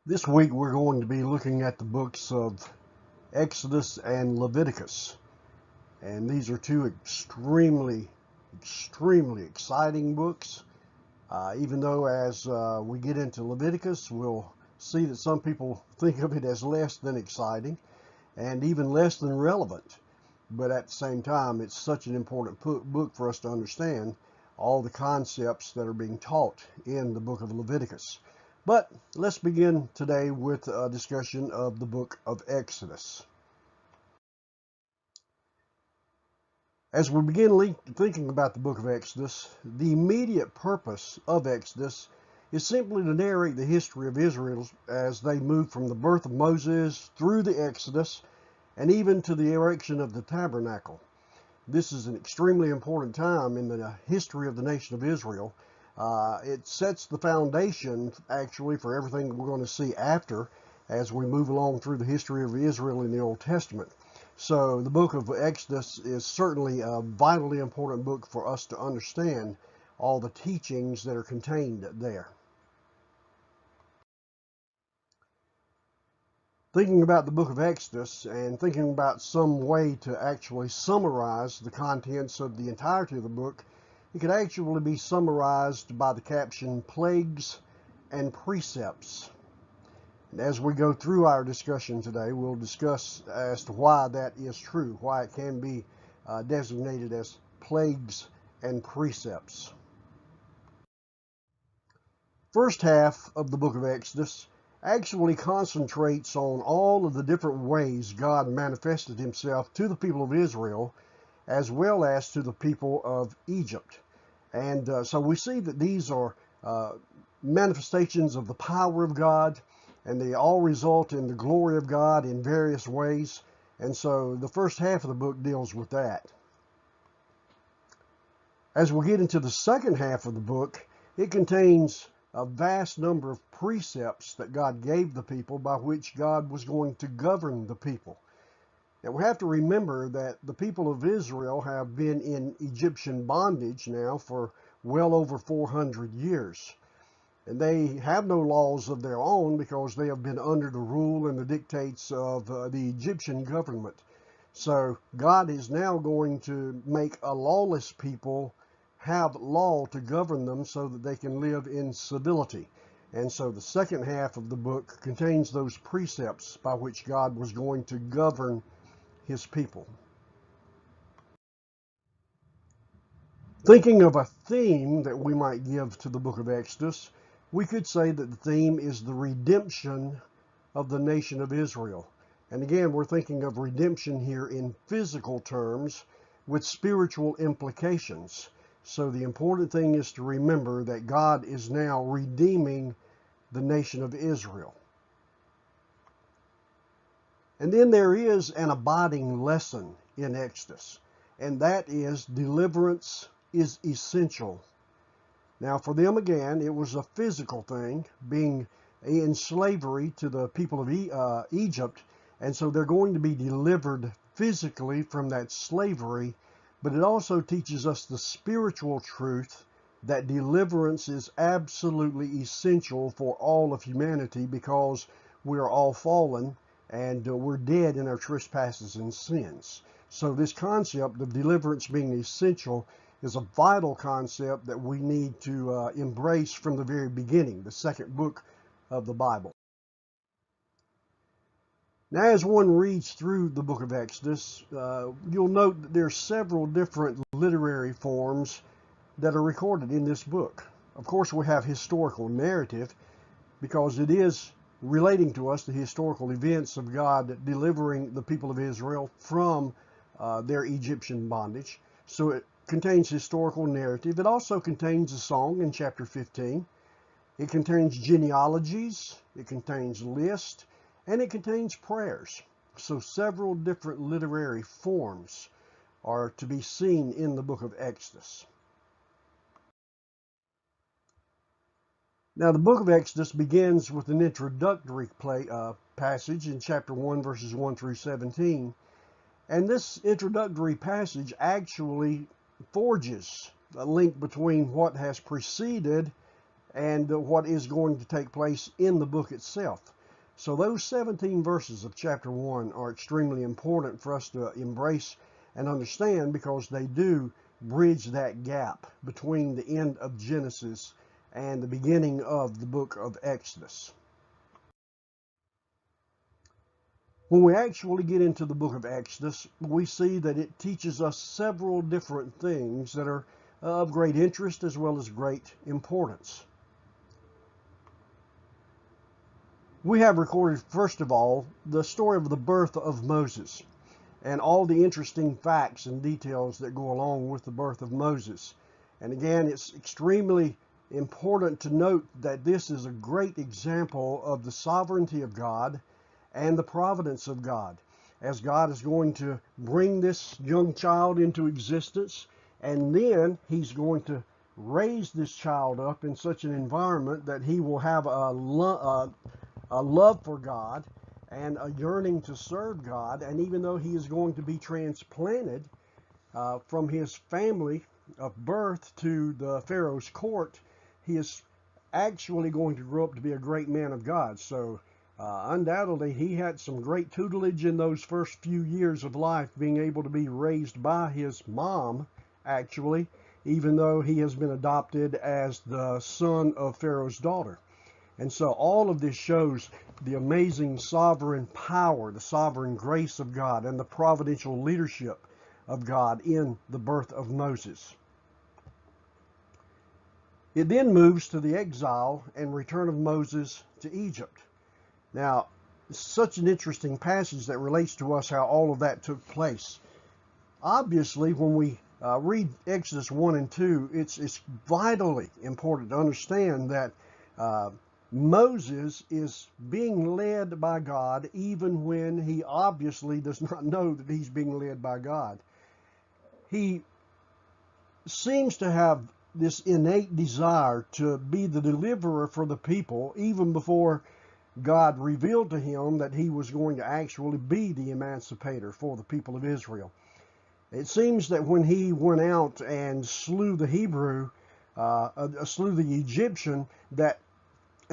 This week we're going to be looking at the books of Exodus and Leviticus. And these are two extremely exciting books. Even though as we get into Leviticus, we'll see that some people think of it as less than exciting and even less than relevant. But at the same time, it's such an important book for us to understand all the concepts that are being taught in the book of Leviticus. But let's begin today with a discussion of the book of Exodus. As we begin thinking about the book of Exodus, the immediate purpose of Exodus is simply to narrate the history of Israel as they moved from the birth of Moses through the Exodus and even to the erection of the tabernacle. This is an extremely important time in the history of the nation of Israel. It sets the foundation, actually, for everything we're going to see after as we move along through the history of Israel in the Old Testament. So the book of Exodus is certainly a vitally important book for us to understand all the teachings that are contained there. Thinking about the book of Exodus and thinking about some way to actually summarize the contents of the entirety of the book, it could actually be summarized by the caption plagues and precepts. And as we go through our discussion today, we'll discuss as to why that is true, why it can be designated as plagues and precepts. First half of the book of Exodus actually concentrates on all of the different ways God manifested himself to the people of Israel as well as to the people of Egypt. And so we see that these are manifestations of the power of God, and they all result in the glory of God in various ways. And so the first half of the book deals with that. As we get into the second half of the book, it contains a vast number of precepts that God gave the people by which God was going to govern the people. And we have to remember that the people of Israel have been in Egyptian bondage now for well over 400 years. And they have no laws of their own because they have been under the rule and the dictates of the Egyptian government. So God is now going to make a lawless people have law to govern them so that they can live in civility. And so the second half of the book contains those precepts by which God was going to govern his people. Thinking of a theme that we might give to the book of Exodus, we could say that the theme is the redemption of the nation of Israel. And again, we're thinking of redemption here in physical terms with spiritual implications. So the important thing is to remember that God is now redeeming the nation of Israel. And then there is an abiding lesson in Exodus, and that is deliverance is essential. Now for them again, it was a physical thing, being in slavery to the people of Egypt, and so they're going to be delivered physically from that slavery, but it also teaches us the spiritual truth that deliverance is absolutely essential for all of humanity because we're all fallen and we're dead in our trespasses and sins. So this concept of deliverance being essential is a vital concept that we need to embrace from the very beginning, the second book of the Bible. Now, as one reads through the book of Exodus, you'll note that there are several different literary forms that are recorded in this book. Of course, we have historical narrative because it is relating to us the historical events of God delivering the people of Israel from their Egyptian bondage. So it contains historical narrative. It also contains a song in chapter 15. It contains genealogies. It contains lists. And it contains prayers. So several different literary forms are to be seen in the book of Exodus. Now, the book of Exodus begins with an introductory passage in chapter 1, verses 1 through 17. And this introductory passage actually forges a link between what has preceded and what is going to take place in the book itself. So those 17 verses of chapter 1 are extremely important for us to embrace and understand, because they do bridge that gap between the end of Genesis and the beginning of the book of Exodus. When we actually get into the book of Exodus, we see that it teaches us several different things that are of great interest as well as great importance. We have recorded, first of all, the story of the birth of Moses and all the interesting facts and details that go along with the birth of Moses. And again, it's extremely important to note that this is a great example of the sovereignty of God and the providence of God, as God is going to bring this young child into existence, and then he's going to raise this child up in such an environment that he will have a love for God and a yearning to serve God. And even though he is going to be transplanted from his family of birth to the Pharaoh's court, he is actually going to grow up to be a great man of God. So undoubtedly, he had some great tutelage in those first few years of life, being able to be raised by his mom, actually, even though he has been adopted as the son of Pharaoh's daughter. And so all of this shows the amazing sovereign power, the sovereign grace of God, and the providential leadership of God in the birth of Moses. It then moves to the exile and return of Moses to Egypt. Now, it's such an interesting passage that relates to us how all of that took place. Obviously, when we read Exodus 1 and 2, it's vitally important to understand that Moses is being led by God even when he obviously does not know that he's being led by God. He seems to have this innate desire to be the deliverer for the people, even before God revealed to him that he was going to actually be the emancipator for the people of Israel. It seems that when he went out and slew the Egyptian, that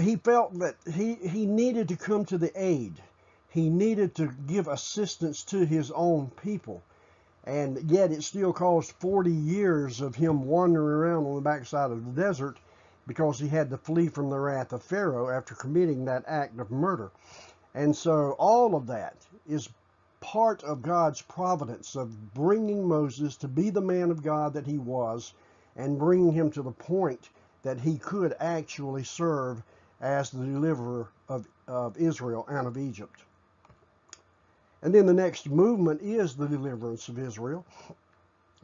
he felt that he needed to come to the aid. He needed to give assistance to his own people. And yet it still caused 40 years of him wandering around on the backside of the desert, because he had to flee from the wrath of Pharaoh after committing that act of murder. And so all of that is part of God's providence of bringing Moses to be the man of God that he was, and bringing him to the point that he could actually serve as the deliverer of Israel out of Egypt. And then the next movement is the deliverance of Israel.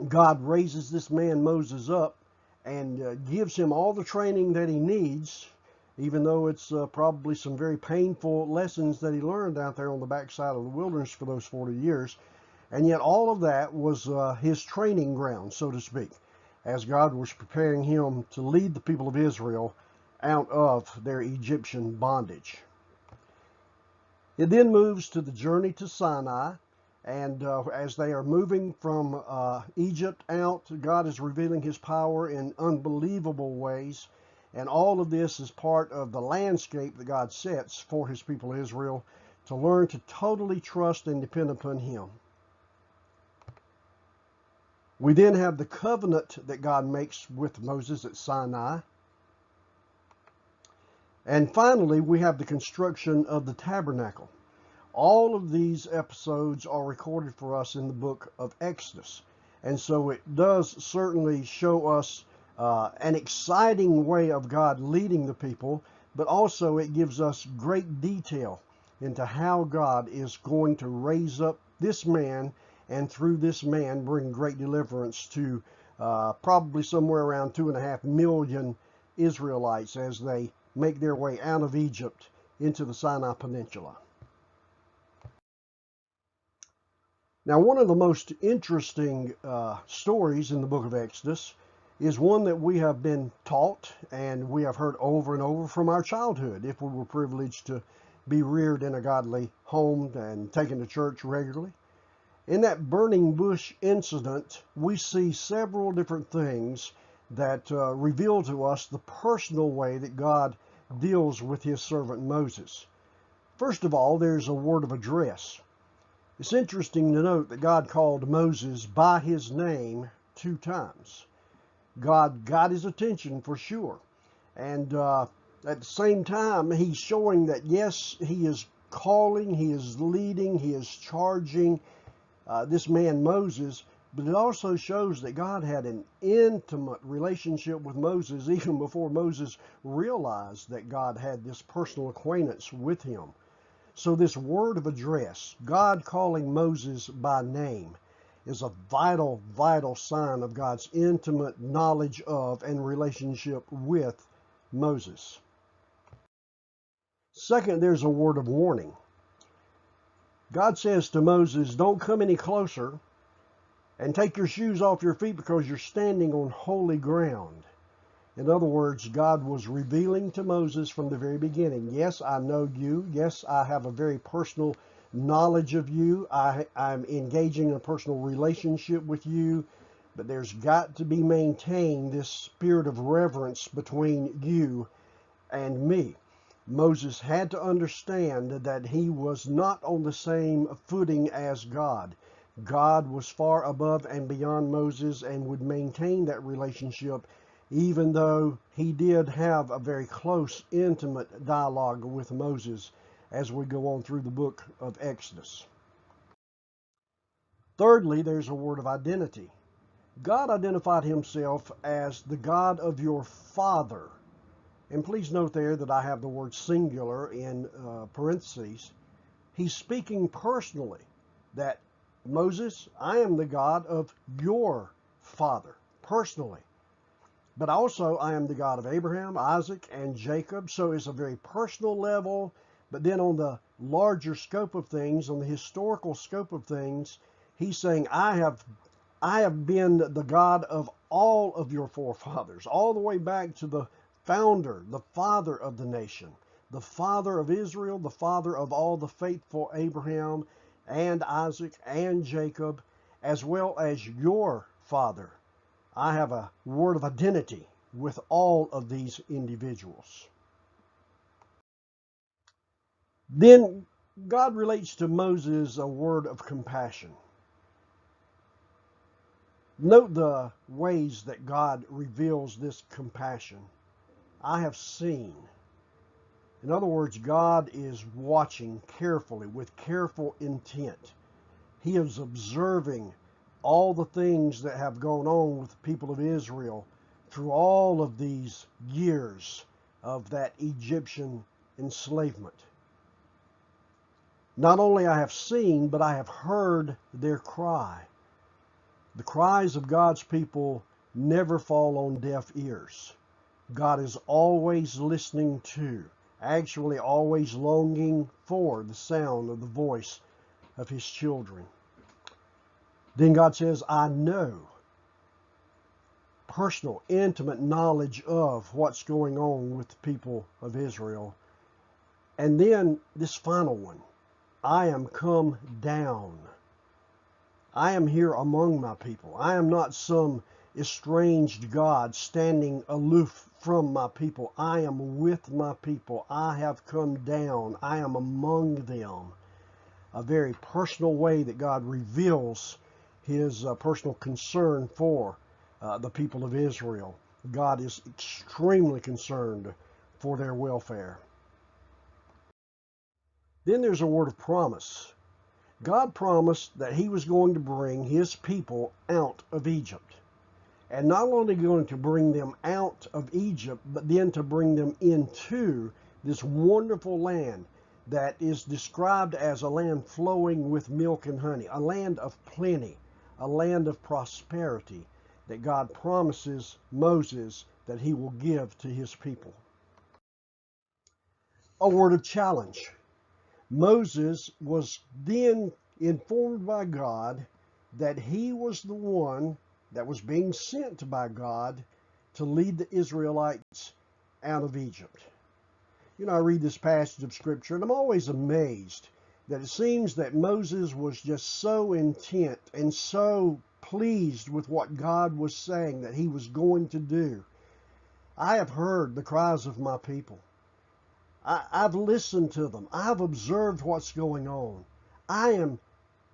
God raises this man Moses up and gives him all the training that he needs, even though it's probably some very painful lessons that he learned out there on the backside of the wilderness for those 40 years. And yet all of that was his training ground, so to speak, as God was preparing him to lead the people of Israel out of their Egyptian bondage. It then moves to the journey to Sinai. And as they are moving from Egypt out, God is revealing his power in unbelievable ways. And all of this is part of the landscape that God sets for his people Israel to learn to totally trust and depend upon him. We then have the covenant that God makes with Moses at Sinai. And finally, we have the construction of the tabernacle. All of these episodes are recorded for us in the book of Exodus. And so it does certainly show us an exciting way of God leading the people, but also it gives us great detail into how God is going to raise up this man, and through this man bring great deliverance to probably somewhere around 2.5 million Israelites as they make their way out of Egypt into the Sinai Peninsula. Now, one of the most interesting stories in the book of Exodus is one that we have been taught and we have heard over and over from our childhood, if we were privileged to be reared in a godly home and taken to church regularly. In that burning bush incident, we see several different things that reveal to us the personal way that God deals with his servant Moses. First of all, there's a word of address. It's interesting to note that God called Moses by his name 2 times. God got his attention for sure. And at the same time, he's showing that, yes, he is calling, he is leading, he is charging this man Moses, but it also shows that God had an intimate relationship with Moses even before Moses realized that God had this personal acquaintance with him. So this word of address, God calling Moses by name, is a vital, vital sign of God's intimate knowledge of and relationship with Moses. Second, there's a word of warning. God says to Moses, don't come any closer and take your shoes off your feet because you're standing on holy ground. In other words, God was revealing to Moses from the very beginning, yes, I know you. Yes, I have a very personal knowledge of you. I'm engaging in a personal relationship with you, but there's got to be maintained this spirit of reverence between you and me. Moses had to understand that he was not on the same footing as God. God was far above and beyond Moses and would maintain that relationship even though he did have a very close, intimate dialogue with Moses as we go on through the book of Exodus. Thirdly, there's a word of identity. God identified himself as the God of your father. And please note there that I have the word singular in parentheses. He's speaking personally that, Moses, I am the God of your father, personally. But also I am the God of Abraham, Isaac, and Jacob. So it's a very personal level. But then on the larger scope of things, on the historical scope of things, he's saying, I have been the God of all of your forefathers, all the way back to the founder, the father of the nation, the father of Israel, the father of all the faithful Abraham and Isaac and Jacob, as well as your father. I have a word of identity with all of these individuals. Then God relates to Moses a word of compassion. Note the ways that God reveals this compassion. I have seen. In other words, God is watching carefully with careful intent. He is observing all the things that have gone on with the people of Israel through all of these years of that Egyptian enslavement. Not only I have seen, but I have heard their cry. The cries of God's people never fall on deaf ears. God is always listening to, actually always longing for the sound of the voice of his children. Then God says, I know. Personal, intimate knowledge of what's going on with the people of Israel. And then this final one, I am come down. I am here among my people. I am not some estranged God standing aloof from my people. I am with my people. I have come down. I am among them. A very personal way that God reveals his personal concern for the people of Israel. God is extremely concerned for their welfare. Then there's a word of promise. God promised that he was going to bring his people out of Egypt. And not only going to bring them out of Egypt, but then to bring them into this wonderful land that is described as a land flowing with milk and honey, a land of plenty, a land of prosperity that God promises Moses that he will give to his people. A word of challenge. Moses was then informed by God that he was the one that was being sent by God to lead the Israelites out of Egypt. You know, I read this passage of Scripture and I'm always amazed that it seems that Moses was just so intent and so pleased with what God was saying that he was going to do. I have heard the cries of my people. I've listened to them. I've observed what's going on. I am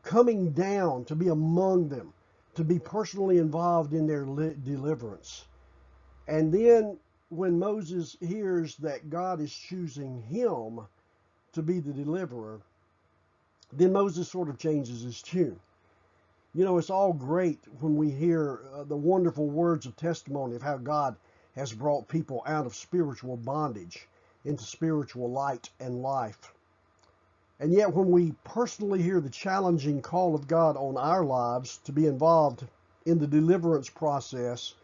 coming down to be among them, to be personally involved in their deliverance. And then when Moses hears that God is choosing him to be the deliverer, then Moses sort of changes his tune. You know, it's all great when we hear the wonderful words of testimony of how God has brought people out of spiritual bondage into spiritual light and life. And yet when we personally hear the challenging call of God on our lives to be involved in the deliverance process,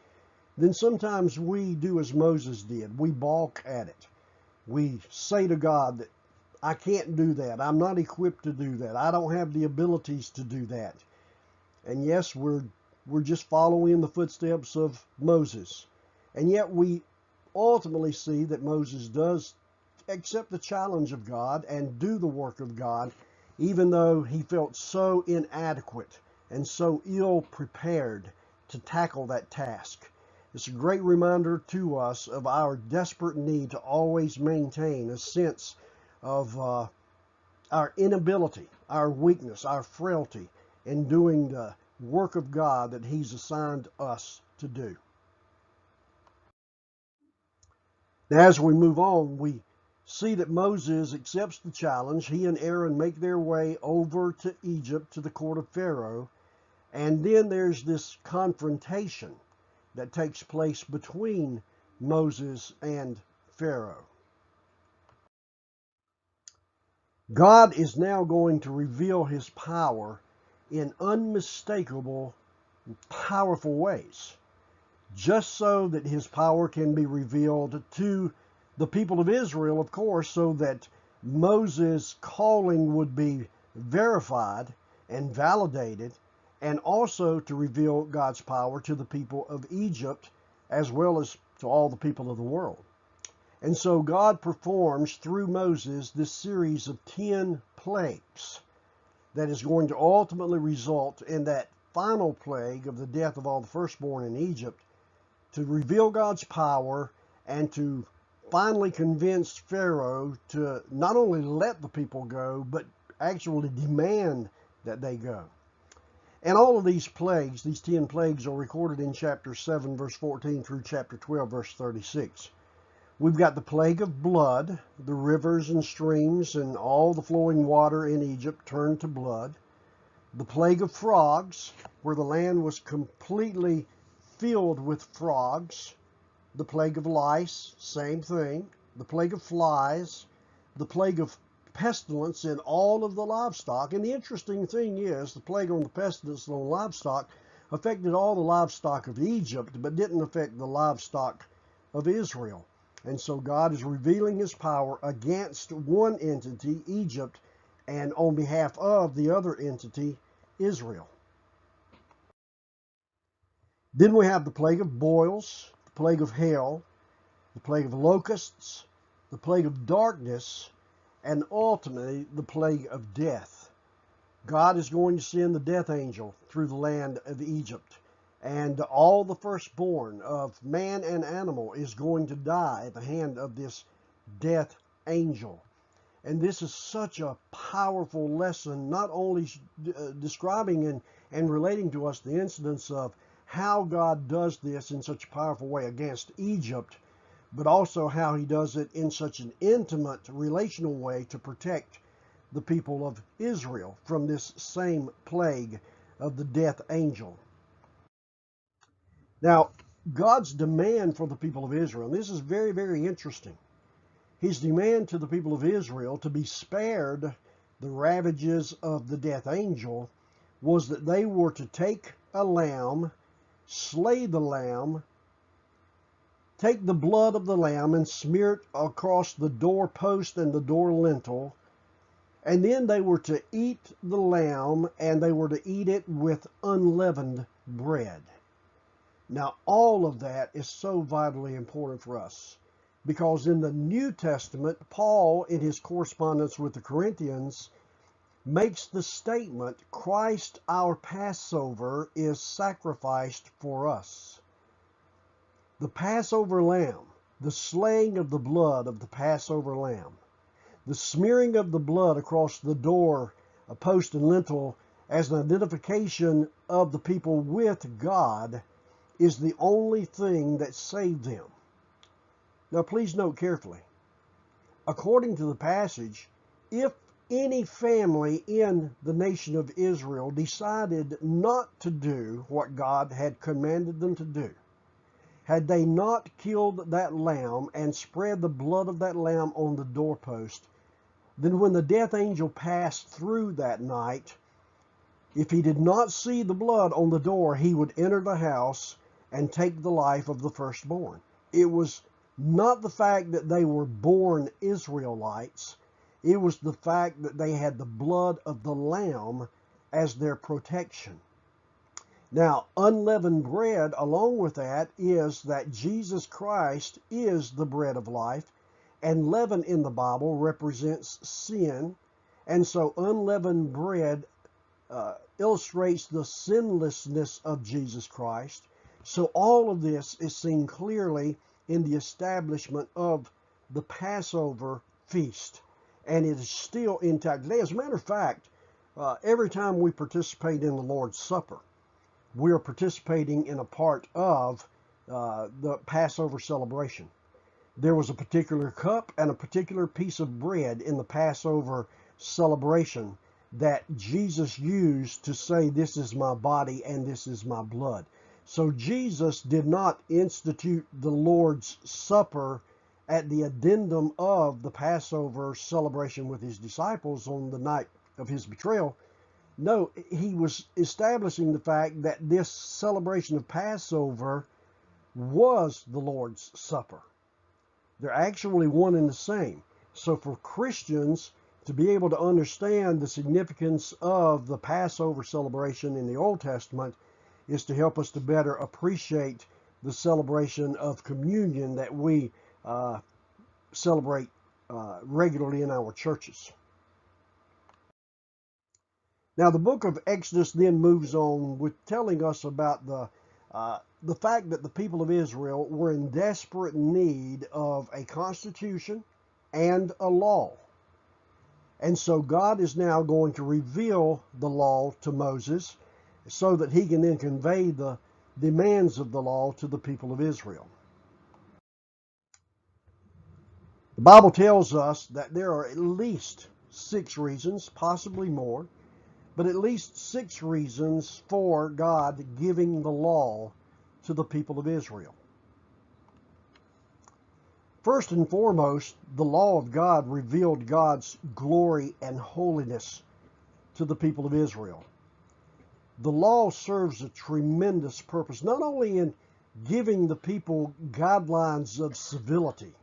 then sometimes we do as Moses did. We balk at it. We say to God that I can't do that. I'm not equipped to do that. I don't have the abilities to do that. And yes, we're just following in the footsteps of Moses. And yet we ultimately see that Moses does accept the challenge of God and do the work of God, even though he felt so inadequate and so ill prepared to tackle that task. It's a great reminder to us of our desperate need to always maintain a sense of our inability, our weakness, our frailty in doing the work of God that he's assigned us to do. Now, as we move on, we see that Moses accepts the challenge. He and Aaron make their way over to Egypt, to the court of Pharaoh, and then there's this confrontation that takes place between Moses and Pharaoh. God is now going to reveal his power in unmistakable, powerful ways, just so that his power can be revealed to the people of Israel, of course, so that Moses' calling would be verified and validated, and also to reveal God's power to the people of Egypt as well as to all the people of the world. And so God performs through Moses this series of 10 plagues that is going to ultimately result in that final plague of the death of all the firstborn in Egypt, to reveal God's power and to finally convince Pharaoh to not only let the people go, but actually demand that they go. And all of these plagues, these 10 plagues, are recorded in chapter 7, verse 14 through chapter 12, verse 36. We've got the plague of blood. The rivers and streams and all the flowing water in Egypt turned to blood. The plague of frogs, where the land was completely filled with frogs. The plague of lice, same thing. The plague of flies. The plague of pestilence in all of the livestock. And the interesting thing is, the plague on the pestilence on livestock affected all the livestock of Egypt, but didn't affect the livestock of Israel. And so God is revealing his power against one entity, Egypt, and on behalf of the other entity, Israel. Then we have the plague of boils, the plague of hail, the plague of locusts, the plague of darkness, and ultimately the plague of death. God is going to send the death angel through the land of Egypt, and all the firstborn of man and animal is going to die at the hand of this death angel. And this is such a powerful lesson, not only describing and relating to us the incidents of how God does this in such a powerful way against Egypt, but also how he does it in such an intimate, relational way to protect the people of Israel from this same plague of the death angel. Now, God's demand for the people of Israel, and this is very, very interesting. His demand to the people of Israel to be spared the ravages of the death angel was that they were to take a lamb, slay the lamb, take the blood of the lamb and smear it across the doorpost and the door lintel, and then they were to eat the lamb, and they were to eat it with unleavened bread. Now, all of that is so vitally important for us, because in the New Testament, Paul, in his correspondence with the Corinthians, makes the statement, Christ our Passover is sacrificed for us. The Passover lamb, the slaying of the blood of the Passover lamb, The smearing of the blood across the door, a post and lintel, as an identification of the people with God, is the only thing that saved them. Now, please note carefully. According to the passage, if any family in the nation of Israel decided not to do what God had commanded them to do, had they not killed that lamb and spread the blood of that lamb on the doorpost, then when the death angel passed through that night, if he did not see the blood on the door, he would enter the house and take the life of the firstborn. It was not the fact that they were born Israelites. It was the fact that they had the blood of the Lamb as their protection. Now, unleavened bread, along with that, is that Jesus Christ is the bread of life, and leaven in the Bible represents sin, and so unleavened bread illustrates the sinlessness of Jesus Christ. So all of this is seen clearly in the establishment of the Passover feast, and it is still intact today. As a matter of fact, every time we participate in the Lord's Supper, we are participating in a part of the Passover celebration. There was a particular cup and a particular piece of bread in the Passover celebration that Jesus used to say, "This is my body and this is my blood." So Jesus did not institute the Lord's Supper at the addendum of the Passover celebration with his disciples on the night of his betrayal. No, he was establishing the fact that this celebration of Passover was the Lord's Supper. They're actually one and the same. So for Christians to be able to understand the significance of the Passover celebration in the Old Testament is to help us to better appreciate the celebration of communion that we celebrate regularly in our churches. Now, the book of Exodus then moves on with telling us about the fact that the people of Israel were in desperate need of a constitution and a law. And so God is now going to reveal the law to Moses so that he can then convey the demands of the law to the people of Israel. The Bible tells us that there are at least 6 reasons, possibly more, but at least 6 reasons for God giving the law to the people of Israel. First and foremost, the law of God revealed God's glory and holiness to the people of Israel. The law serves a tremendous purpose, not only in giving the people guidelines of civility,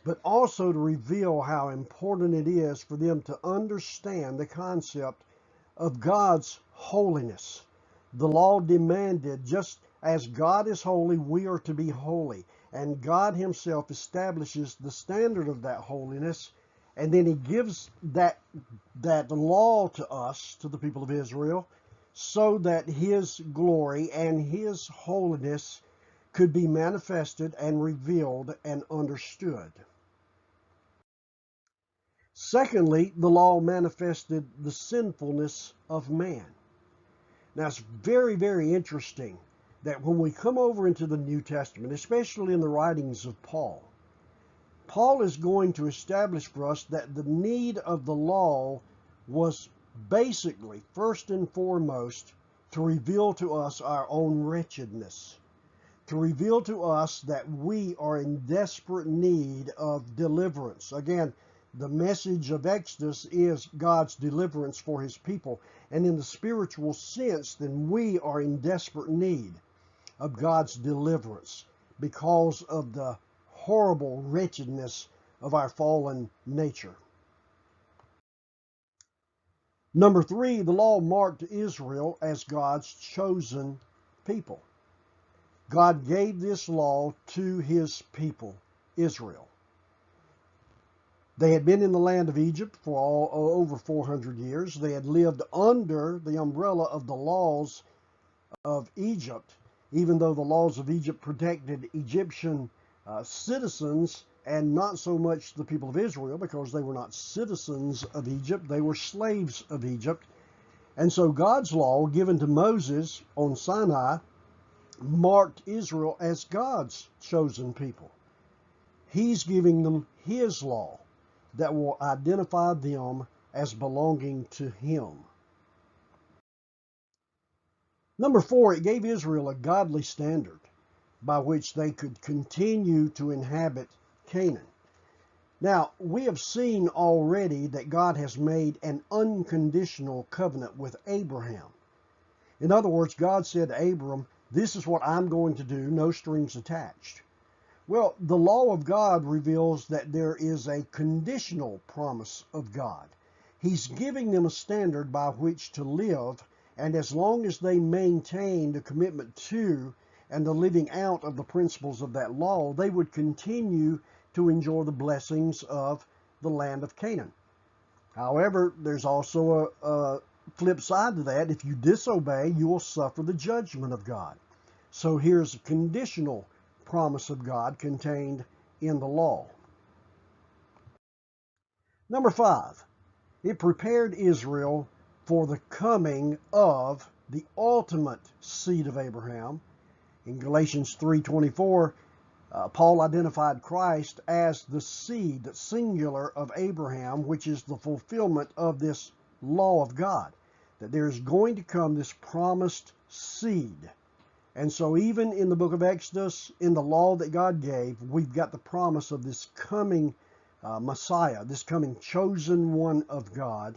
but also to reveal how important it is for them to understand the concept of God's holiness. The law demanded, just as God is holy, we are to be holy. And God himself establishes the standard of that holiness, and then he gives that law to us, to the people of Israel, so that his glory and his holiness could be manifested and revealed and understood. Secondly, the law manifested the sinfulness of man. Now, it's very, very interesting that when we come over into the New Testament, especially in the writings of Paul, Paul is going to establish for us that the need of the law was basically, first and foremost, to reveal to us our own wretchedness, to reveal to us that we are in desperate need of deliverance. Again, the message of Exodus is God's deliverance for his people. And in the spiritual sense, then we are in desperate need of God's deliverance because of the horrible wretchedness of our fallen nature. Number 3, the law marked Israel as God's chosen people. God gave this law to his people, Israel. They had been in the land of Egypt for over 400 years. They had lived under the umbrella of the laws of Egypt, even though the laws of Egypt protected Egyptian citizens and not so much the people of Israel, because they were not citizens of Egypt, they were slaves of Egypt. And so God's law given to Moses on Sinai marked Israel as God's chosen people. He's giving them his law that will identify them as belonging to him. Number 4, it gave Israel a godly standard by which they could continue to inhabit Canaan. Now, we have seen already that God has made an unconditional covenant with Abraham. In other words, God said to Abram, "This is what I'm going to do, no strings attached." Well, the law of God reveals that there is a conditional promise of God. He's giving them a standard by which to live, and as long as they maintain the commitment to and the living out of the principles of that law, they would continue to enjoy the blessings of the land of Canaan. However, there's also a flip side to that. If you disobey, you will suffer the judgment of God. So here's a conditional promise of God contained in the law. Number 5, it prepared Israel for the coming of the ultimate seed of Abraham. In Galatians 3:24, Paul identified Christ as the seed, singular, of Abraham, which is the fulfillment of this law of God, that there is going to come this promised seed. And so even in the book of Exodus, in the law that God gave, we've got the promise of this coming Messiah, this coming chosen one of God.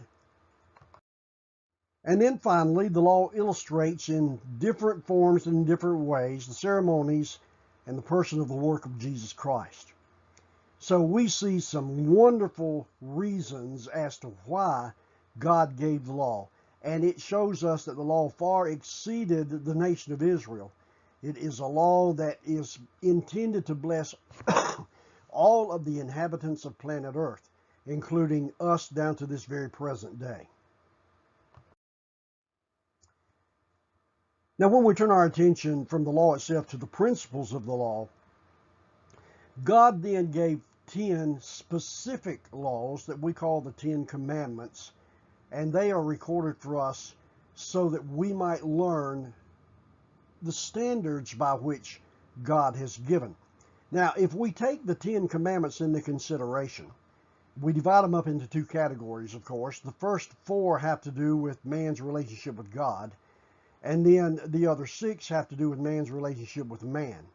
And then finally, the law illustrates in different forms and in different ways the ceremonies and the person of the work of Jesus Christ. So we see some wonderful reasons as to why God gave the law. And it shows us that the law far exceeded the nation of Israel. It is a law that is intended to bless all of the inhabitants of planet Earth, including us down to this very present day. Now, when we turn our attention from the law itself to the principles of the law, God then gave 10 specific laws that we call the 10 Commandments, and they are recorded for us so that we might learn the standards by which God has given. Now, if we take the 10 Commandments into consideration, we divide them up into 2 categories, of course. The first 4 have to do with man's relationship with God, and then the other 6 have to do with man's relationship with man.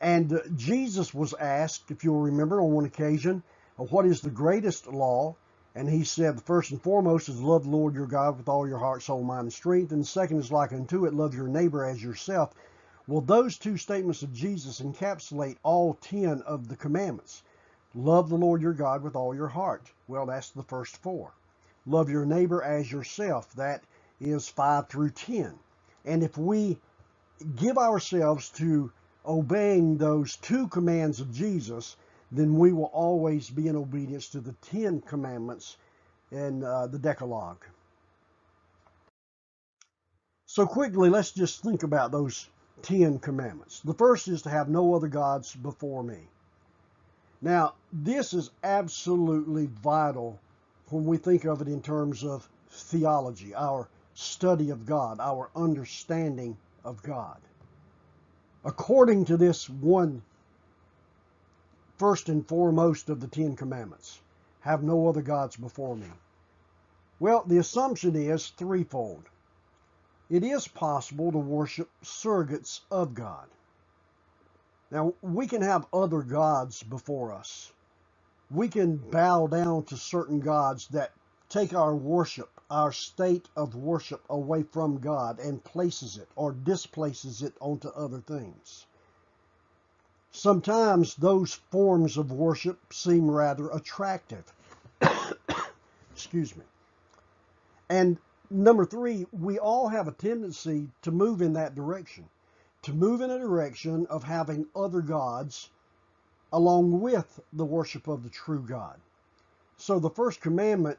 And Jesus was asked, if you'll remember, on one occasion, what is the greatest law? And he said, the first and foremost is love the Lord your God with all your heart, soul, mind, and strength. And the second is like unto it, love your neighbor as yourself. Well, those 2 statements of Jesus encapsulate all 10 of the commandments. Love the Lord your God with all your heart. Well, that's the first 4. Love your neighbor as yourself. That is 5 through 10. And if we give ourselves to obeying those 2 commands of Jesus, then we will always be in obedience to the 10 commandments in the Decalogue. So quickly, let's just think about those 10 commandments. The first is to have no other gods before me. Now, this is absolutely vital when we think of it in terms of theology, our study of God, our understanding of God. According to this one, first and foremost of the 10 Commandments, have no other gods before me. Well, the assumption is threefold. It is possible to worship surrogates of God. Now, we can have other gods before us. We can bow down to certain gods that take our worship, our state of worship, away from God and places it or displaces it onto other things. Sometimes those forms of worship seem rather attractive. Excuse me. And number 3, we all have a tendency to move in that direction, to move in a direction of having other gods along with the worship of the true God. So the first commandment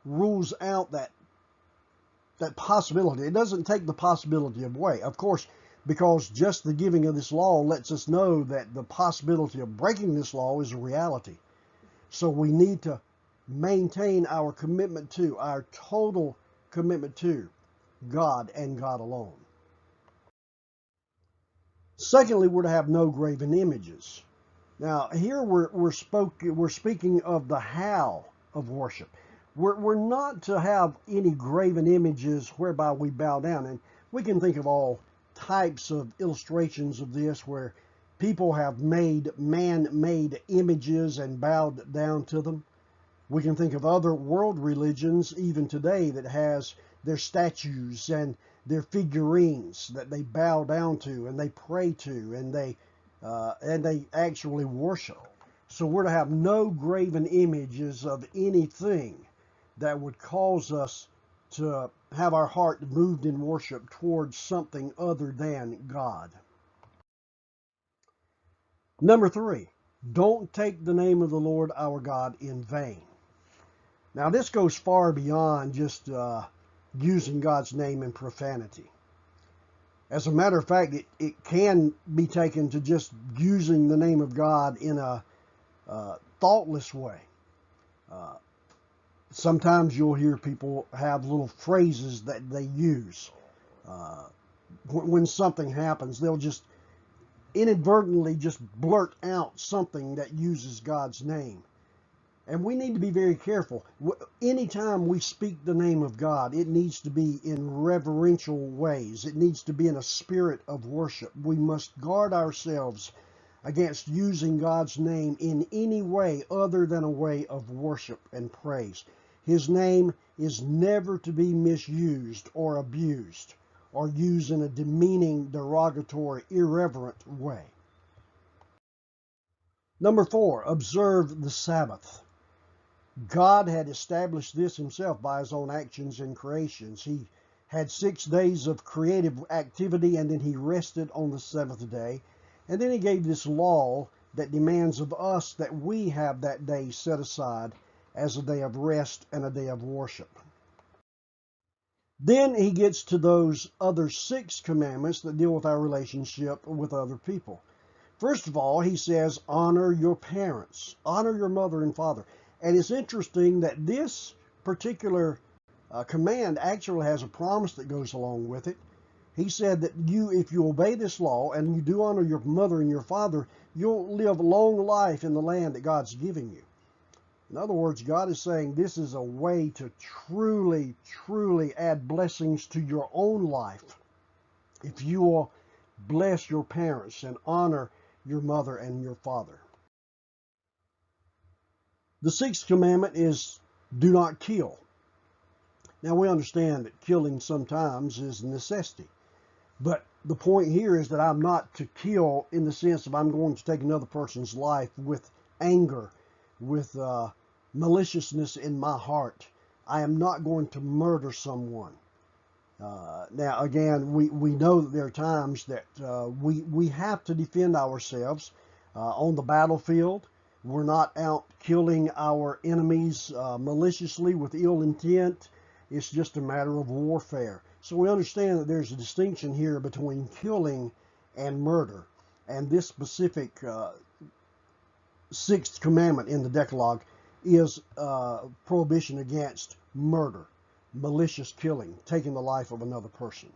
rules out that possibility. It doesn't take the possibility away. Of course, because just the giving of this law lets us know that the possibility of breaking this law is a reality. So we need to maintain our commitment to, our total commitment to God and God alone. Secondly, we're to have no graven images. Now, here we're speaking of the how of worship. We're not to have any graven images whereby we bow down. And we can think of all types of illustrations of this where people have made man-made images and bowed down to them. We can think of other world religions even today that has their statues and their figurines that they bow down to and they pray to and they actually worship. So we're to have no graven images of anything that would cause us to have our heart moved in worship towards something other than God. Number 3, don't take the name of the Lord our God in vain. Now this goes far beyond just using God's name in profanity. As a matter of fact, it can be taken to just using the name of God in a thoughtless way. Sometimes you'll hear people have little phrases that they use. When something happens, they'll just inadvertently just blurt out something that uses God's name. And we need to be very careful. Anytime we speak the name of God, it needs to be in reverential ways. It needs to be in a spirit of worship. We must guard ourselves against using God's name in any way other than a way of worship and praise. His name is never to be misused or abused or used in a demeaning, derogatory, irreverent way. Number 4, observe the Sabbath. God had established this himself by his own actions and creations. He had 6 days of creative activity, and then he rested on the 7th day. And then he gave this law that demands of us that we have that day set aside as a day of rest and a day of worship. Then he gets to those other 6 commandments that deal with our relationship with other people. First of all, he says, honor your parents, honor your mother and father. And it's interesting that this particular command actually has a promise that goes along with it. He said that if you obey this law and you do honor your mother and your father, you'll live a long life in the land that God's giving you. In other words, God is saying this is a way to truly, truly add blessings to your own life if you will bless your parents and honor your mother and your father. The 6th commandment is do not kill. Now we understand that killing sometimes is a necessity. But the point here is that I'm not to kill in the sense of I'm going to take another person's life with anger, with maliciousness in my heart. I am not going to murder someone. Now again, we know that there are times that we have to defend ourselves on the battlefield. We're not out killing our enemies maliciously with ill intent. It's just a matter of warfare. So we understand that there's a distinction here between killing and murder. And this specific 6th commandment in the Decalogue is prohibition against murder, malicious killing, taking the life of another person.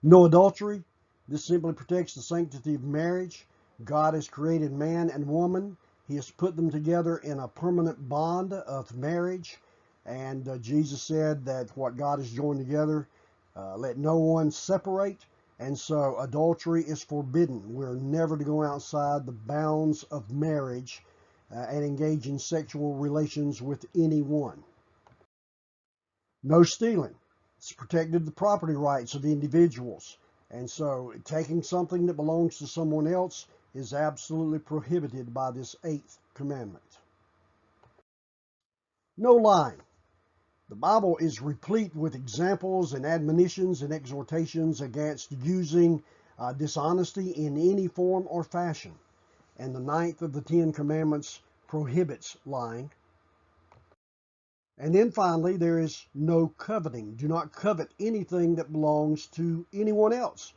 No adultery. This simply protects the sanctity of marriage. God has created man and woman. He has put them together in a permanent bond of marriage. And Jesus said that what God has joined together, let no one separate. And so adultery is forbidden. We're never to go outside the bounds of marriage and engage in sexual relations with anyone. No stealing. It's protected the property rights of individuals. And so taking something that belongs to someone else is absolutely prohibited by this 8th commandment. No lying. The Bible is replete with examples and admonitions and exhortations against using dishonesty in any form or fashion. And the 9th of the 10 commandments prohibits lying. And then finally, there is no coveting. Do not covet anything that belongs to anyone else.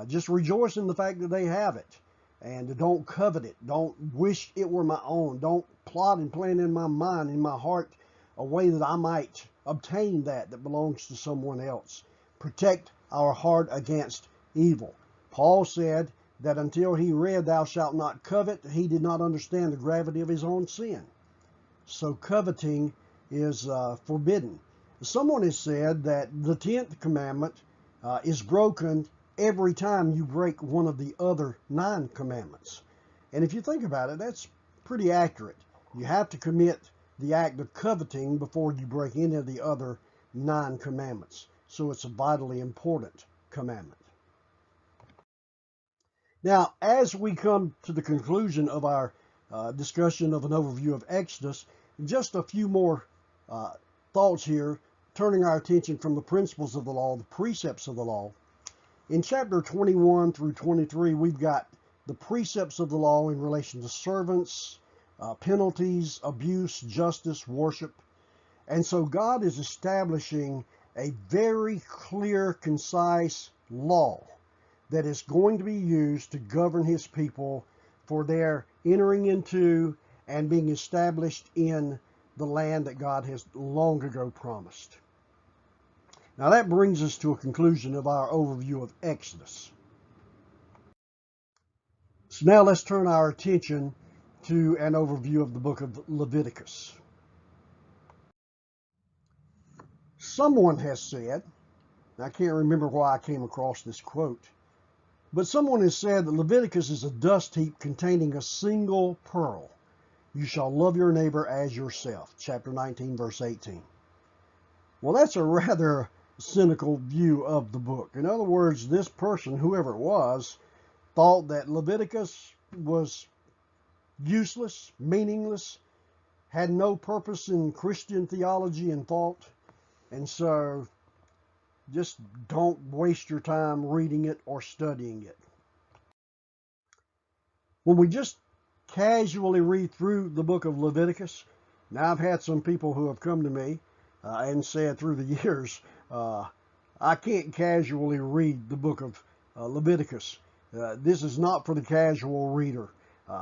Just rejoice in the fact that they have it. And don't covet it. Don't wish it were my own. Don't plot and plan in my mind, in my heart, a way that I might obtain that belongs to someone else. Protect our heart against evil. Paul said that until he read, "Thou shalt not covet," he did not understand the gravity of his own sin. So coveting is forbidden. Someone has said that the 10th commandment is broken every time you break one of the other 9 commandments. And if you think about it, that's pretty accurate. You have to commit the act of coveting before you break any of the other 9 commandments. So it's a vitally important commandment. Now, as we come to the conclusion of our discussion of an overview of Exodus, just a few more thoughts here, turning our attention from the principles of the law, the precepts of the law. In chapter 21 through 23, we've got the precepts of the law in relation to servants, penalties, abuse, justice, worship. And so God is establishing a very clear, concise law that is going to be used to govern his people for their entering into and being established in the land that God has long ago promised. Now that brings us to a conclusion of our overview of Exodus. So now let's turn our attention to an overview of the book of Leviticus. Someone has said, I can't remember why I came across this quote, but someone has said that Leviticus is a dust heap containing a single pearl. You shall love your neighbor as yourself. Chapter 19, verse 18. Well, that's a rather cynical view of the book. In other words, this person, whoever it was, thought that Leviticus was useless, meaningless, had no purpose in Christian theology and thought, and so just don't waste your time reading it or studying it. When we just casually read through the book of Leviticus, now I've had some people who have come to me and said through the years, I can't casually read the book of Leviticus. This is not for the casual reader.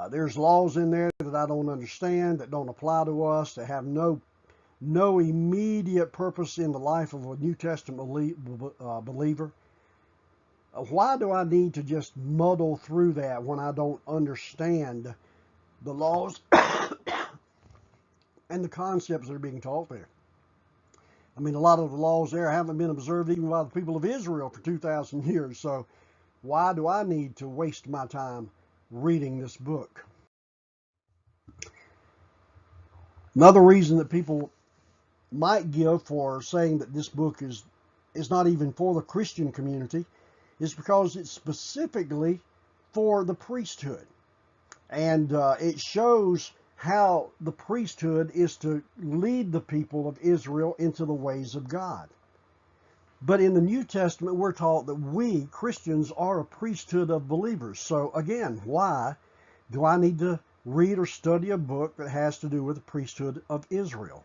There's laws in there that I don't understand, that don't apply to us, that have no immediate purpose in the life of a New Testament believer. Why do I need to just muddle through that when I don't understand the laws and the concepts that are being taught there? I mean, a lot of the laws there haven't been observed even by the people of Israel for 2,000 years. So why do I need to waste my time reading this book? Another reason that people might give for saying that this book is not even for the Christian community is because it's specifically for the priesthood. And it shows how the priesthood is to lead the people of Israel into the ways of God. But in the New Testament, we're taught that we, Christians, are a priesthood of believers. So again, why do I need to read or study a book that has to do with the priesthood of Israel?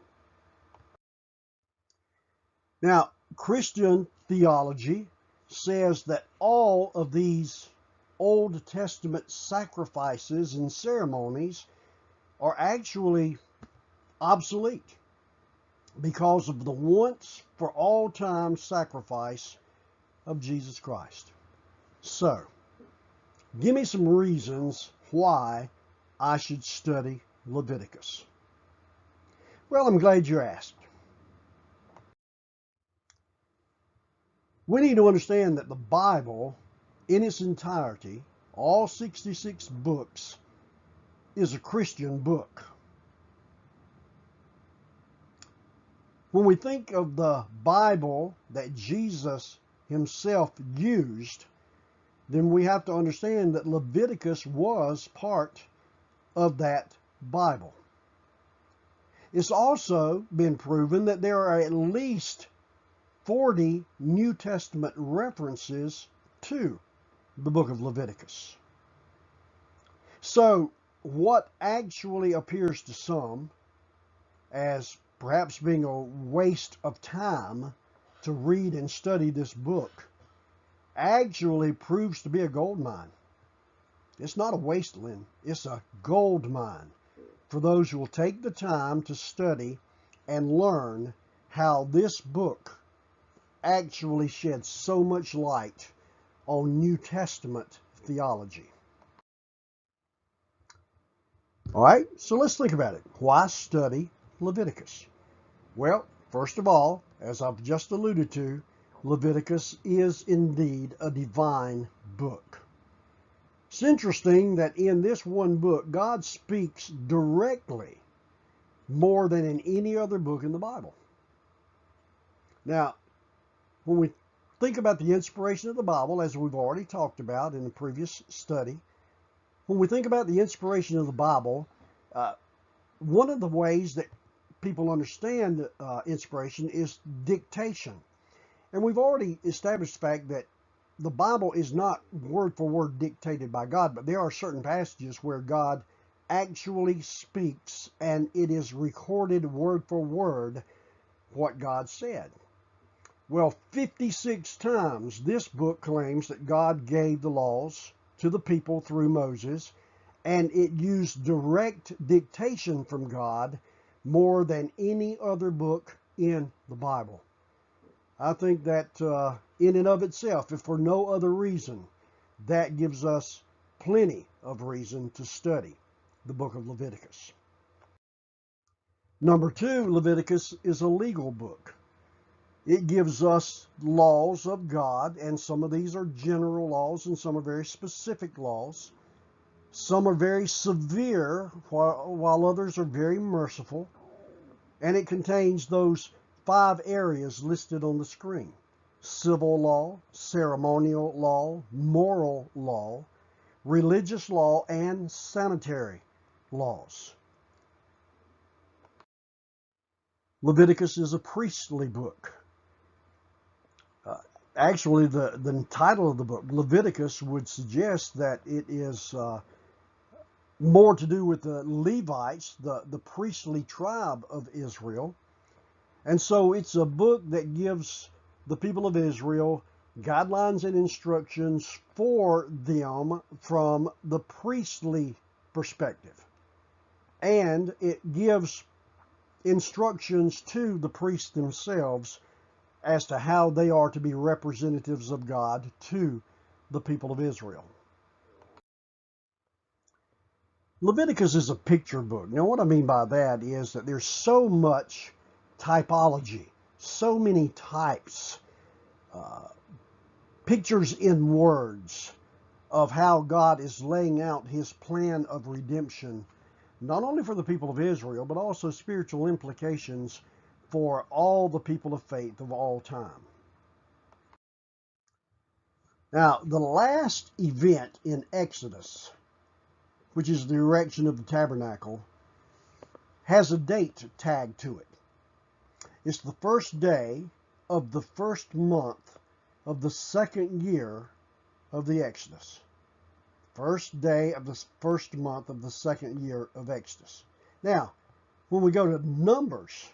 Now, Christian theology says that all of these Old Testament sacrifices and ceremonies are actually obsolete because of the once for all time sacrifice of Jesus Christ. So, give me some reasons why I should study Leviticus. Well, I'm glad you asked. We need to understand that the Bible, in its entirety, all 66 books, is a Christian book. When we think of the Bible that Jesus himself used, then we have to understand that Leviticus was part of that Bible. It's also been proven that there are at least 40 New Testament references to the book of Leviticus. So what actually appears to some as perhaps being a waste of time to read and study this book, actually proves to be a gold mine. It's not a wasteland, it's a gold mine for those who will take the time to study and learn how this book actually sheds so much light on New Testament theology. All right, so let's think about it. Why study Leviticus? Well, first of all, as I've just alluded to, Leviticus is indeed a divine book. It's interesting that in this one book, God speaks directly more than in any other book in the Bible. Now, when we think about the inspiration of the Bible, as we've already talked about in the previous study, when we think about the inspiration of the Bible, one of the ways that people understand inspiration is dictation. And we've already established the fact that the Bible is not word for word dictated by God, but there are certain passages where God actually speaks and it is recorded word for word what God said. Well, 56 times this book claims that God gave the laws to the people through Moses, and it used direct dictation from God more than any other book in the Bible. I think that in and of itself, if for no other reason, that gives us plenty of reason to study the book of Leviticus. Number two, Leviticus is a legal book. It gives us laws of God, and some of these are general laws and some are very specific laws. Some are very severe, while others are very merciful. And it contains those 5 areas listed on the screen: civil law, ceremonial law, moral law, religious law, and sanitary laws. Leviticus is a priestly book. Actually, the title of the book, Leviticus, would suggest that it is more to do with the Levites, the priestly tribe of Israel. And so it's a book that gives the people of Israel guidelines and instructions for them from the priestly perspective. And it gives instructions to the priests themselves as to how they are to be representatives of God to the people of Israel. Leviticus is a picture book. Now, what I mean by that is that there's so much typology, so many types, pictures in words of how God is laying out his plan of redemption, not only for the people of Israel, but also spiritual implications for all the people of faith of all time. Now, the last event in Exodus, which is the erection of the tabernacle, has a date tagged to it. It's the first day of the first month of the second year of the Exodus. First day of the first month of the second year of Exodus. Now, when we go to Numbers,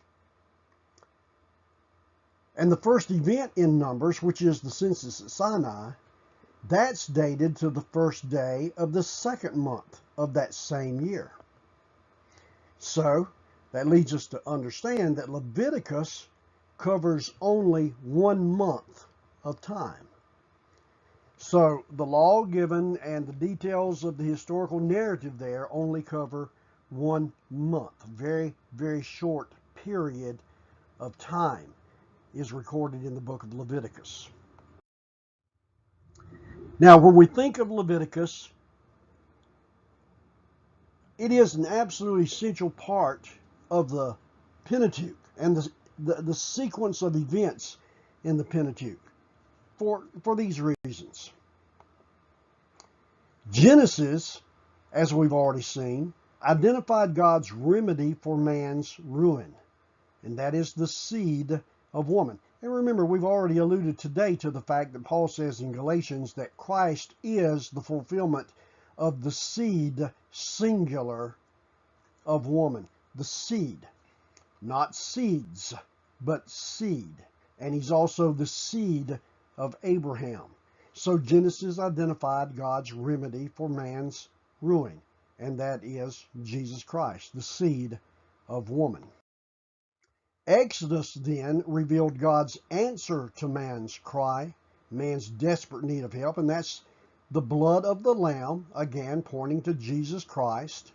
and the first event in Numbers, which is the census at Sinai, that's dated to the first day of the second month of that same year. So, that leads us to understand that Leviticus covers only 1 month of time. So, the law given and the details of the historical narrative there only cover 1 month. Very, very short period of time is recorded in the book of Leviticus. Now, when we think of Leviticus, it is an absolutely essential part of the Pentateuch and the sequence of events in the Pentateuch for these reasons. Genesis, as we've already seen, identified God's remedy for man's ruin, and that is the seed of woman. And remember, we've already alluded today to the fact that Paul says in Galatians that Christ is the fulfillment of the seed, singular, of woman. The seed. not seeds, but seed. And he's also the seed of Abraham. So Genesis identified God's remedy for man's ruin, and that is Jesus Christ, the seed of woman. Exodus then revealed God's answer to man's cry, man's desperate need of help, and that's the blood of the Lamb, again pointing to Jesus Christ.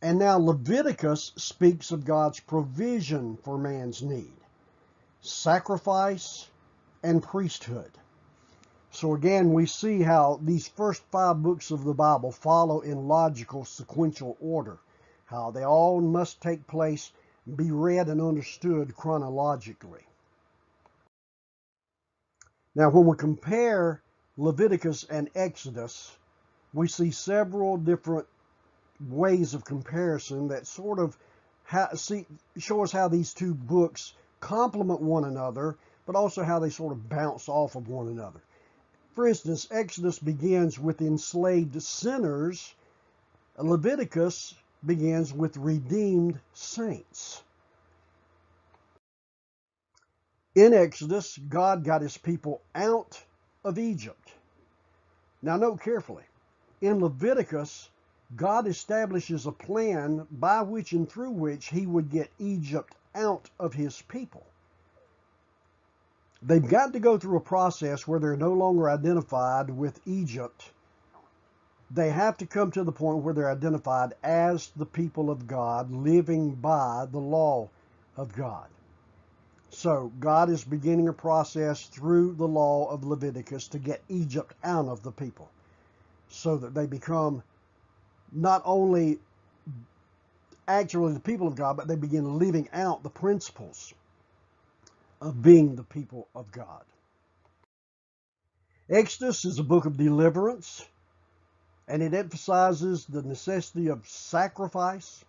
And now Leviticus speaks of God's provision for man's need, sacrifice and priesthood. So again, we see how these first 5 books of the Bible follow in logical sequential order, how they all must take place, be read and understood chronologically. Now, when we compare Leviticus and Exodus, we see several different ways of comparison that sort of show us how these 2 books complement one another, but also how they sort of bounce off of one another. For instance, Exodus begins with enslaved sinners. Leviticus begins with redeemed saints. In Exodus, God got his people out of Egypt. Now note carefully, in Leviticus, God establishes a plan by which and through which he would get Egypt out of his people. They've got to go through a process where they're no longer identified with Egypt. They have to come to the point where they're identified as the people of God, living by the law of God. So God is beginning a process through the law of Leviticus to get Egypt out of the people, so that they become not only actually the people of God, but they begin living out the principles of being the people of God. Exodus is a book of deliverance, and it emphasizes the necessity of sacrifice.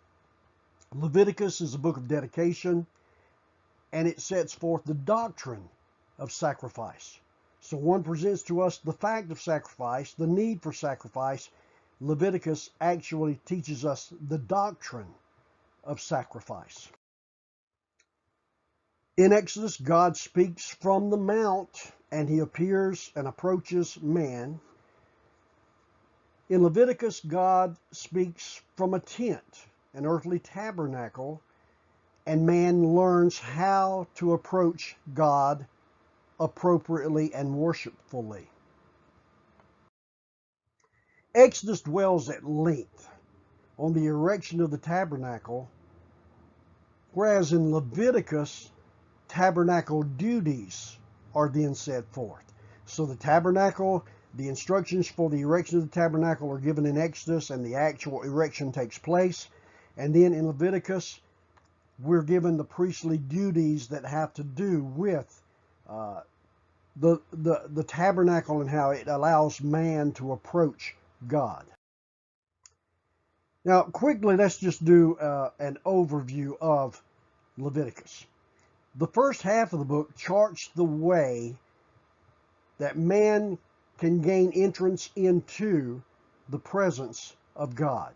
Leviticus is a book of dedication, and it sets forth the doctrine of sacrifice. So one presents to us the fact of sacrifice, the need for sacrifice. Leviticus actually teaches us the doctrine of sacrifice. In Exodus, God speaks from the mount, and he appears and approaches man. In Leviticus, God speaks from a tent, an earthly tabernacle, and man learns how to approach God appropriately and worshipfully. Exodus dwells at length on the erection of the tabernacle, whereas in Leviticus, tabernacle duties are then set forth. So the tabernacle, the instructions for the erection of the tabernacle are given in Exodus, and the actual erection takes place. And then in Leviticus, we're given the priestly duties that have to do with the tabernacle and how it allows man to approach God. Now, quickly, let's just do an overview of Leviticus. The first half of the book charts the way that man can gain entrance into the presence of God.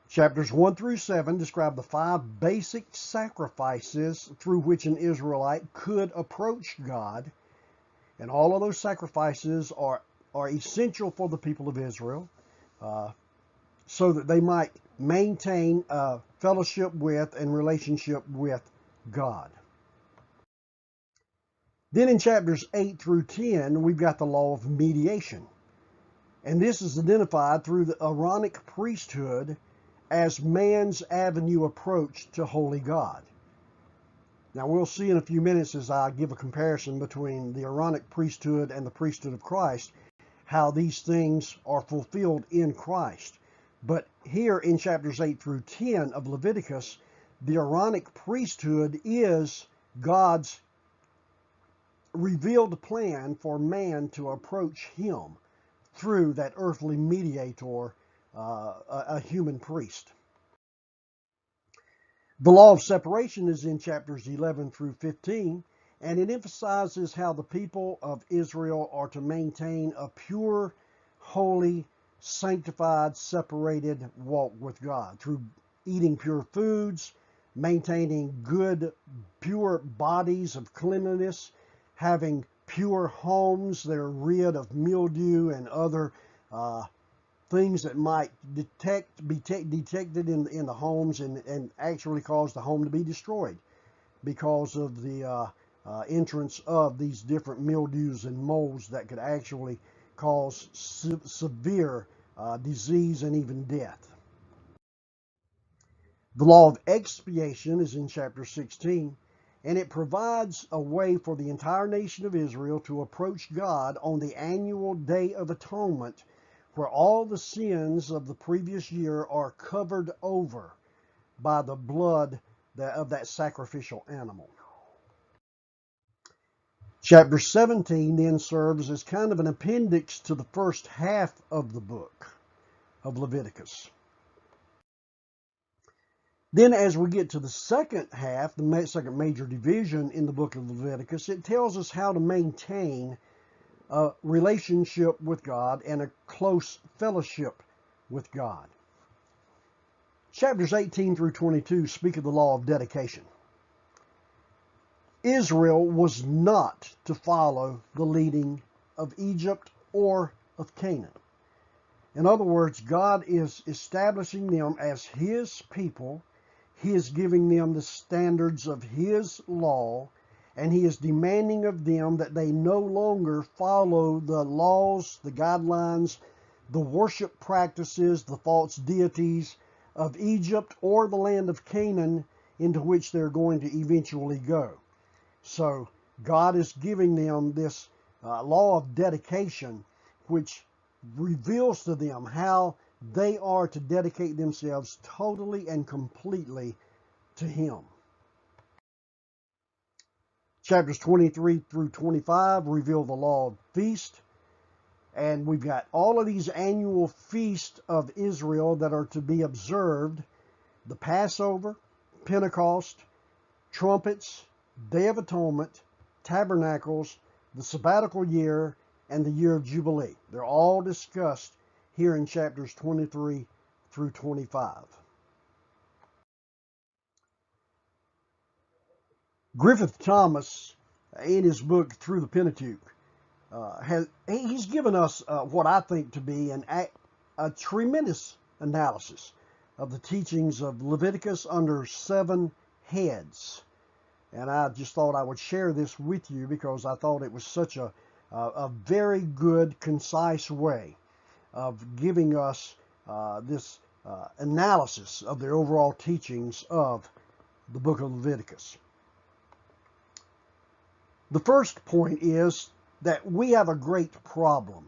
Chapters 1 through 7 describe the 5 basic sacrifices through which an Israelite could approach God. And all of those sacrifices are essential for the people of Israel, so that they might maintain a fellowship with and relationship with God. Then in chapters 8 through 10, we've got the law of mediation. And this is identified through the Aaronic priesthood as man's avenue approach to holy God. Now we'll see in a few minutes, as I give a comparison between the Aaronic priesthood and the priesthood of Christ, how these things are fulfilled in Christ. But here in chapters 8 through 10 of Leviticus, the Aaronic priesthood is God's revealed plan for man to approach him through that earthly mediator, a human priest. The law of separation is in chapters 11 through 15, and it emphasizes how the people of Israel are to maintain a pure, holy, sanctified, separated walk with God through eating pure foods, maintaining good, pure bodies of cleanliness, having pure homes that are rid of mildew and other things that might be detected in the homes and actually cause the home to be destroyed because of the entrance of these different mildews and molds that could actually cause severe disease and even death. The law of expiation is in chapter 16, and it provides a way for the entire nation of Israel to approach God on the annual Day of Atonement, where all the sins of the previous year are covered over by the blood of that sacrificial animal. Chapter 17 then serves as kind of an appendix to the first half of the book of Leviticus. Then as we get to the second half, the second major division in the book of Leviticus, it tells us how to maintain a relationship with God and a close fellowship with God. Chapters 18 through 22 speak of the law of dedication. Israel was not to follow the leading of Egypt or of Canaan. In other words, God is establishing them as His people. He is giving them the standards of His law, and He is demanding of them that they no longer follow the laws, the guidelines, the worship practices, the false deities of Egypt or the land of Canaan into which they're going to eventually go. So God is giving them this law of dedication, which reveals to them how they are to dedicate themselves totally and completely to Him. Chapters 23 through 25 reveal the law of feast. And we've got all of these annual feasts of Israel that are to be observed: the Passover, Pentecost, trumpets, Day of Atonement, tabernacles, the sabbatical year, and the year of Jubilee. They're all discussed here in chapters 23 through 25. Griffith Thomas, in his book Through the Pentateuch, he's given us what I think to be a tremendous analysis of the teachings of Leviticus under 7 heads. And I just thought I would share this with you because I thought it was such a very good, concise way of giving us this analysis of the overall teachings of the book of Leviticus. The first point is that we have a great problem,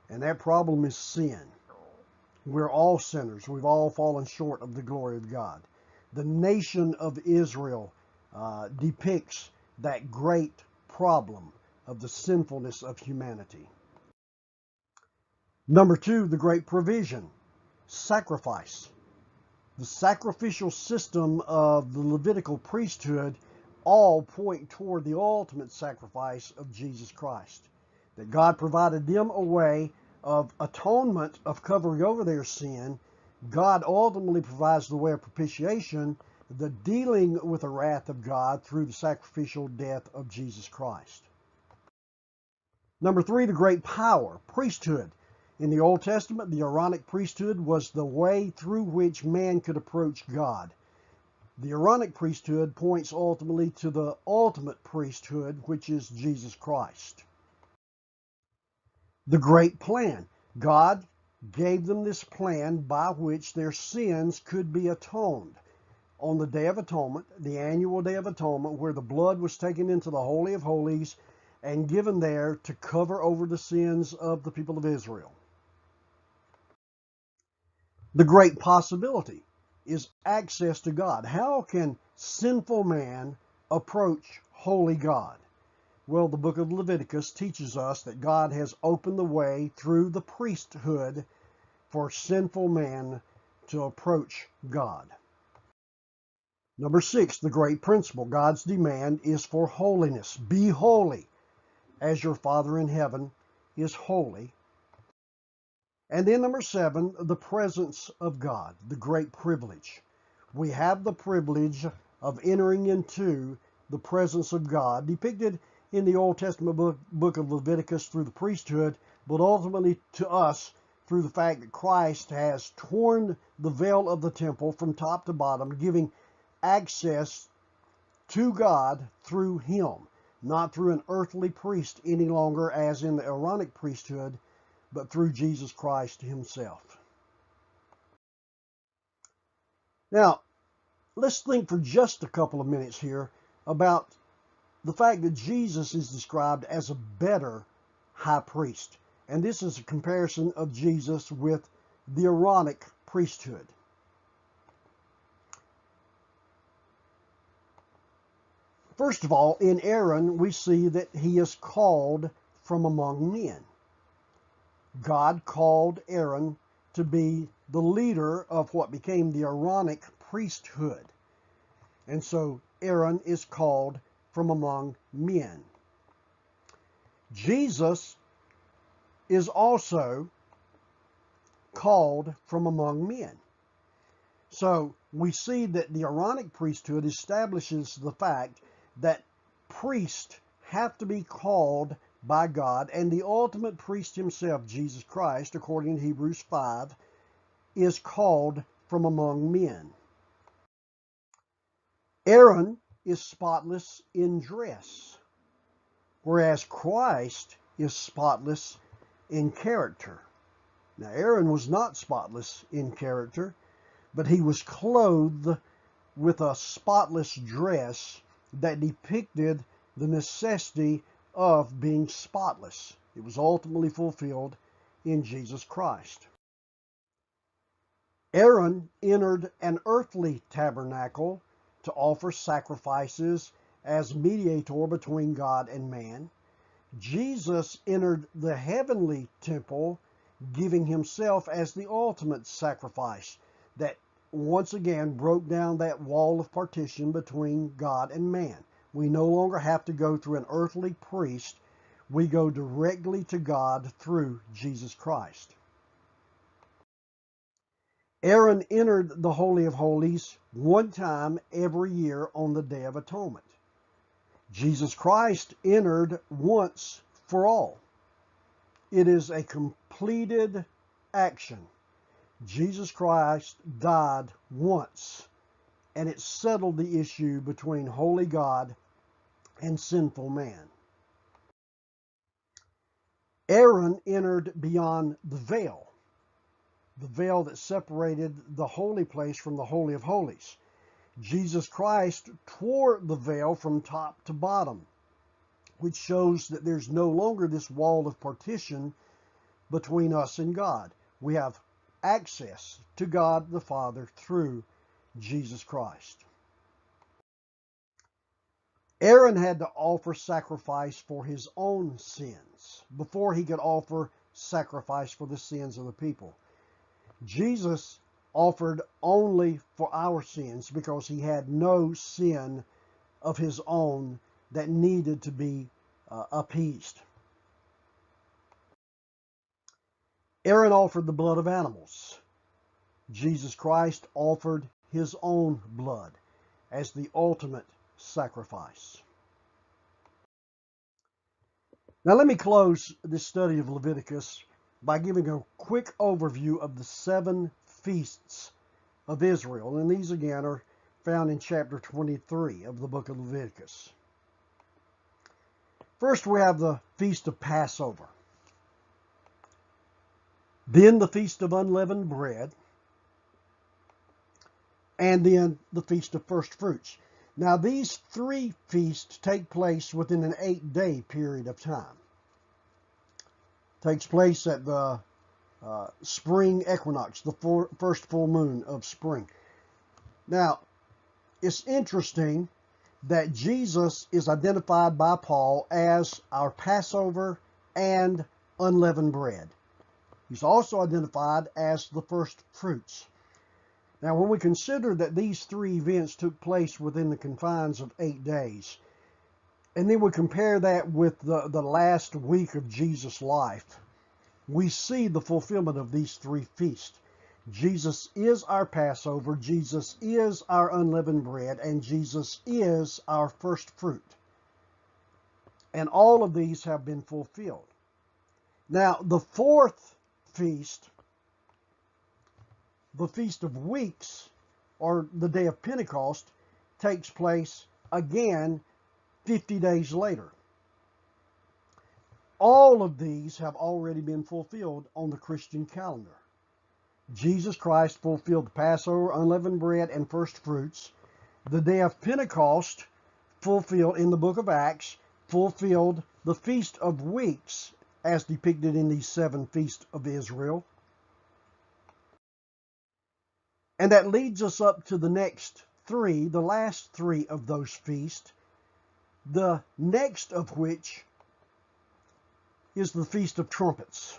and that problem is sin. We're all sinners. We've all fallen short of the glory of God. The nation of Israel depicts that great problem of the sinfulness of humanity. Number 2, the great provision, sacrifice. The sacrificial system of the Levitical priesthood all point toward the ultimate sacrifice of Jesus Christ. That God provided them a way of atonement, of covering over their sin. God ultimately provides the way of propitiation, the dealing with the wrath of God through the sacrificial death of Jesus Christ. Number 3, the great power, priesthood. In the Old Testament, the Aaronic priesthood was the way through which man could approach God. The Aaronic priesthood points ultimately to the ultimate priesthood, which is Jesus Christ. The great plan. God gave them this plan by which their sins could be atoned. On the Day of Atonement, the annual Day of Atonement, where the blood was taken into the Holy of Holies and given there to cover over the sins of the people of Israel. The great possibility is access to God. How can sinful man approach holy God? Well, the book of Leviticus teaches us that God has opened the way through the priesthood for sinful man to approach God. Number 6, the great principle. God's demand is for holiness. Be holy as your Father in heaven is holy. And then number 7, the presence of God, the great privilege. We have the privilege of entering into the presence of God, depicted in the Old Testament book of Leviticus through the priesthood, but ultimately to us through the fact that Christ has torn the veil of the temple from top to bottom, giving access to God through him, not through an earthly priest any longer as in the Aaronic priesthood, but through Jesus Christ himself. Now, let's think for just a couple of minutes here about the fact that Jesus is described as a better high priest. And this is a comparison of Jesus with the Aaronic priesthood. First of all, in Aaron, we see that he is called from among men. God called Aaron to be the leader of what became the Aaronic priesthood. And so Aaron is called from among men. Jesus is also called from among men. So we see that the Aaronic priesthood establishes the fact that priests have to be called by God, and the ultimate priest himself, Jesus Christ, according to Hebrews 5, is called from among men. Aaron is spotless in dress, whereas Christ is spotless in character. Now, Aaron was not spotless in character, but he was clothed with a spotless dress that depicted the necessity of being spotless. It was ultimately fulfilled in Jesus Christ. Aaron entered an earthly tabernacle to offer sacrifices as mediator between God and man. Jesus entered the heavenly temple, giving himself as the ultimate sacrifice that once again broke down that wall of partition between God and man. We no longer have to go through an earthly priest. We go directly to God through Jesus Christ. Aaron entered the Holy of Holies one time every year on the Day of Atonement. Jesus Christ entered once for all. It is a completed action. Jesus Christ died once, and it settled the issue between holy God and sinful man. Aaron entered beyond the veil that separated the holy place from the Holy of Holies. Jesus Christ tore the veil from top to bottom, which shows that there's no longer this wall of partition between us and God. We have access to God the Father through Jesus Christ. Aaron had to offer sacrifice for his own sins before he could offer sacrifice for the sins of the people. Jesus offered only for our sins because he had no sin of his own that needed to be appeased. Aaron offered the blood of animals. Jesus Christ offered his own blood as the ultimate sacrifice. Now let me close this study of Leviticus by giving a quick overview of the 7 feasts of Israel. And these again are found in chapter 23 of the book of Leviticus. First we have the Feast of Passover. Then the Feast of Unleavened Bread. And then the Feast of First Fruits. Now these 3 feasts take place within an 8-day period of time. Takes place at the spring equinox, the first full moon of spring. Now, it's interesting that Jesus is identified by Paul as our Passover and unleavened bread. He's also identified as the first fruits. Now, when we consider that these 3 events took place within the confines of 8 days, and then we compare that with the last week of Jesus' life, we see the fulfillment of these three feasts. Jesus is our Passover, Jesus is our unleavened bread, and Jesus is our first fruit. And all of these have been fulfilled. Now, the fourth feast, the Feast of Weeks, or the day of Pentecost, takes place again 50 days later. All of these have already been fulfilled on the Christian calendar. Jesus Christ fulfilled the Passover, unleavened bread, and first fruits. The day of Pentecost, fulfilled in the book of Acts, fulfilled the Feast of Weeks as depicted in these 7 feasts of Israel. And that leads us up to the next 3, the last 3 of those feasts, the next of which is the Feast of Trumpets.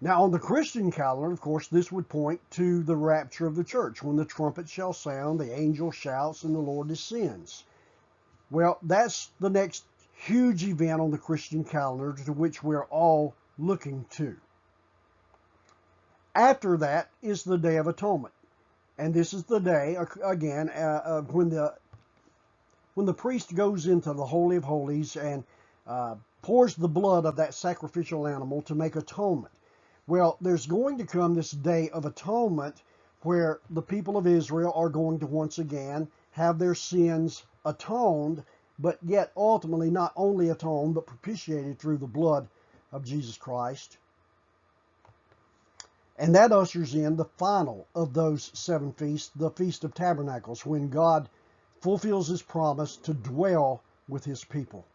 Now, on the Christian calendar, of course, this would point to the rapture of the church. When the trumpet shall sound, the angel shouts, and the Lord descends. Well, that's the next huge event on the Christian calendar to which we're all looking to. After that is the Day of Atonement. And this is the day, again, when the priest goes into the Holy of Holies and pours the blood of that sacrificial animal to make atonement. Well, there's going to come this Day of Atonement where the people of Israel are going to once again have their sins atoned, but yet ultimately not only atoned, but propitiated through the blood of Jesus Christ. And that ushers in the final of those 7 feasts, the Feast of Tabernacles, when God fulfills his promise to dwell with his people.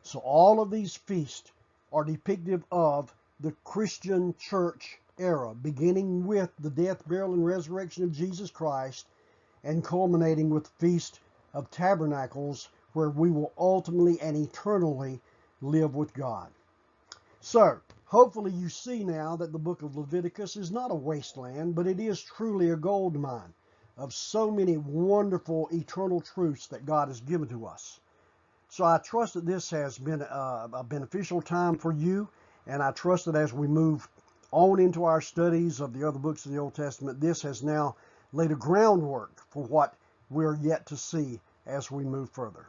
So all of these feasts are depictive of the Christian church era, beginning with the death, burial, and resurrection of Jesus Christ, and culminating with the Feast of Tabernacles, where we will ultimately and eternally live with God. So, hopefully you see now that the book of Leviticus is not a wasteland, but it is truly a gold mine of so many wonderful eternal truths that God has given to us. So I trust that this has been a beneficial time for you, and I trust that as we move on into our studies of the other books of the Old Testament, this has now laid a groundwork for what we're yet to see as we move further.